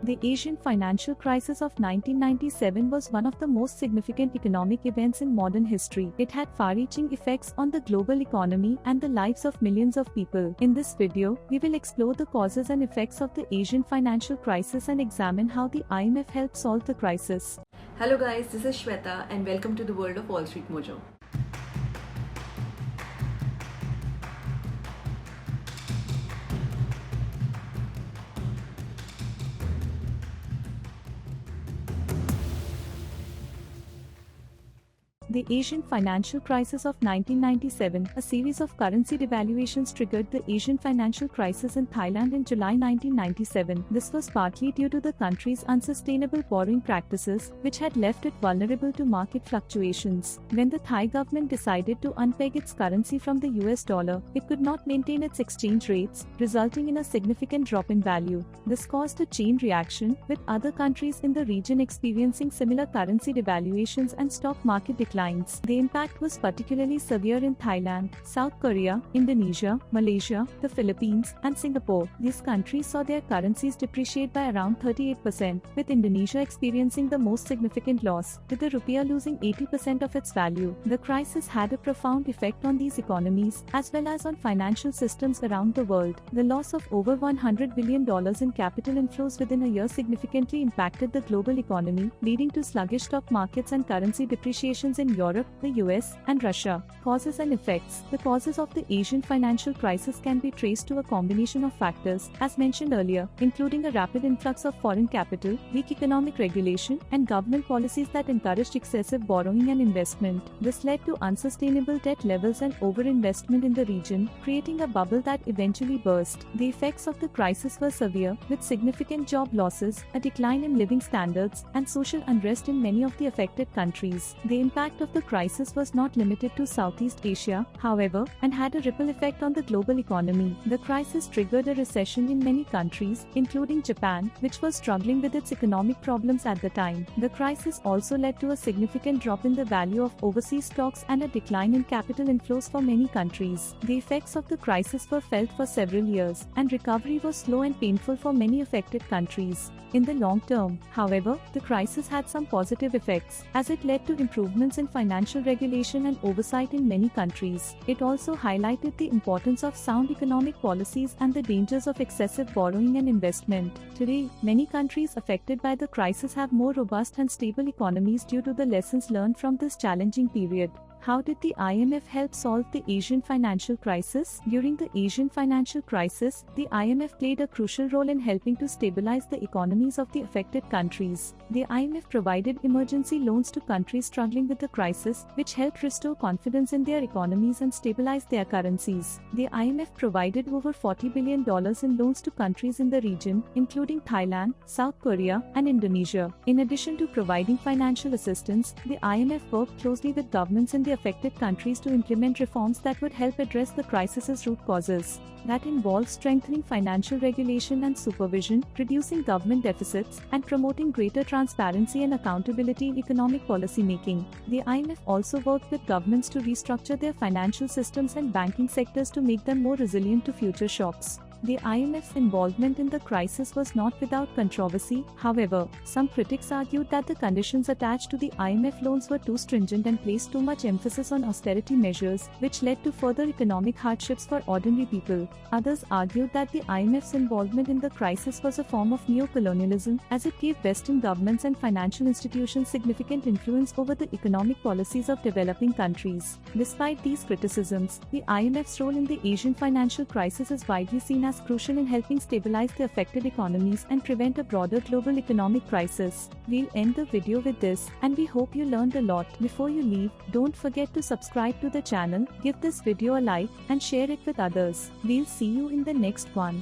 The Asian financial crisis of 1997 was one of the most significant economic events in modern history. It had far-reaching effects on the global economy and the lives of millions of people. In this video, we will explore the causes and effects of the Asian financial crisis and examine how the IMF helped solve the crisis. Hello guys, this is Shweta and welcome to the world of WallStreetMojo. The Asian financial crisis of 1997, a series of currency devaluations triggered the Asian financial crisis in Thailand in July 1997. This was partly due to the country's unsustainable borrowing practices, which had left it vulnerable to market fluctuations. When the Thai government decided to unpeg its currency from the US dollar, it could not maintain its exchange rates, resulting in a significant drop in value. This caused a chain reaction, with other countries in the region experiencing similar currency devaluations and stock market declines. The impact was particularly severe in Thailand, South Korea, Indonesia, Malaysia, the Philippines, and Singapore. These countries saw their currencies depreciate by around 38%, with Indonesia experiencing the most significant loss, with the rupiah losing 80% of its value. The crisis had a profound effect on these economies, as well as on financial systems around the world. The loss of over $100 billion in capital inflows within a year significantly impacted the global economy, leading to sluggish stock markets and currency depreciations in Europe, the US, and Russia. Causes and effects. The causes of the Asian financial crisis can be traced to a combination of factors, as mentioned earlier, including a rapid influx of foreign capital, weak economic regulation, and government policies that encouraged excessive borrowing and investment. This led to unsustainable debt levels and overinvestment in the region, creating a bubble that eventually burst. The effects of the crisis were severe, with significant job losses, a decline in living standards, and social unrest in many of the affected countries. The impact of the crisis was not limited to Southeast Asia, however, and had a ripple effect on the global economy. The crisis triggered a recession in many countries, including Japan, which was struggling with its economic problems at the time. The crisis also led to a significant drop in the value of overseas stocks and a decline in capital inflows for many countries. The effects of the crisis were felt for several years, and recovery was slow and painful for many affected countries. In the long term, however, the crisis had some positive effects, as it led to improvements in financial regulation and oversight in many countries. It also highlighted the importance of sound economic policies and the dangers of excessive borrowing and investment. Today, many countries affected by the crisis have more robust and stable economies due to the lessons learned from this challenging period. How did the IMF help solve the Asian financial crisis? During the Asian financial crisis, the IMF played a crucial role in helping to stabilize the economies of the affected countries. The IMF provided emergency loans to countries struggling with the crisis, which helped restore confidence in their economies and stabilize their currencies. The IMF provided over $40 billion in loans to countries in the region, including Thailand, South Korea, and Indonesia. In addition to providing financial assistance, the IMF worked closely with governments in the affected countries to implement reforms that would help address the crisis's root causes. That involves strengthening financial regulation and supervision, reducing government deficits, and promoting greater transparency and accountability in economic policy making. The IMF also worked with governments to restructure their financial systems and banking sectors to make them more resilient to future shocks. The IMF's involvement in the crisis was not without controversy. However, some critics argued that the conditions attached to the IMF loans were too stringent and placed too much emphasis on austerity measures, which led to further economic hardships for ordinary people. Others argued that the IMF's involvement in the crisis was a form of neo-colonialism, as it gave Western governments and financial institutions significant influence over the economic policies of developing countries. Despite these criticisms, the IMF's role in the Asian financial crisis is widely seen as crucial in helping stabilize the affected economies and prevent a broader global economic crisis. We'll end the video with this, and we hope you learned a lot. Before you leave, don't forget to subscribe to the channel, give this video a like, and share it with others. We'll see you in the next one.